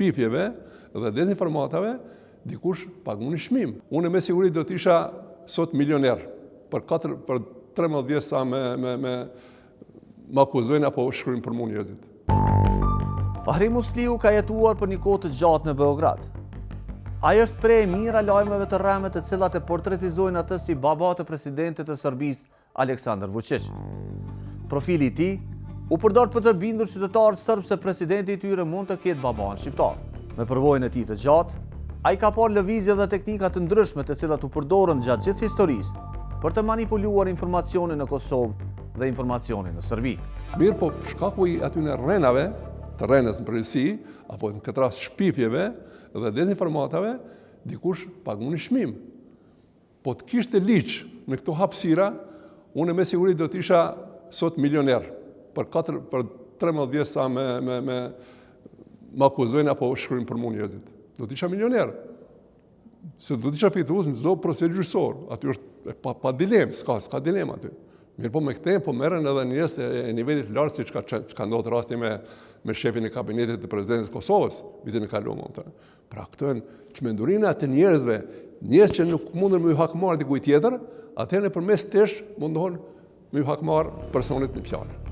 shpifjeve dhe dezinformatave, dikush pagun një çmim. Unë me siguri do të isha sot milioner për 13 vjet sa me akuzojnë apo shkruajnë për mua njerëzit. Fahri Musliu ka jetuar për një kohë të gjatë në Beograd. Ai është prej mira lajmeve të rreme të cilat e portretizojnë atë si baba të presidentit të Serbisë Aleksandar Vučić. Profili i tij u përdor për të bindur qytetarët serb se presidenti i tyre mund të ketë baban shqiptar. Me përvojën e tij të gjatë, ai ka parë lëvizje dhe teknika të ndryshme të cilat u përdorën gjatë gjithë historisë për të manipuluar informacionin në Kosovë dhe informacionin në Serbi. Mirë, po shkaku i atyre rrenave, të rrenës në përgjithësi, apo në këtë rast shpifjeve dhe dezinformatave, dikush pagun një çmim. Po të kishte ligj në këto hapësira, unë me siguri do të isha sot milioner për 13 vjet sa me akuzojnë apo shkruajnë për mua njerëzit. Do të isha milioner. Se do të isha fitues në çdo procedurë gjyqësor. Aty është pa dilemë, s'ka dilemë aty. Mirë, po me këtë po merren edhe njerëz e nivelit lartë siç ka ndodhur rasti me shefin e kabinetit të presidentit të Kosovës vitin e kaluar. Pra këto janë çmendurinë të njerëzve, njerëz që nuk mundën me u hakmarr dikujt tjetër, atëherë nëpërmes tesh mundohen me u hakmarr personit në fjalë.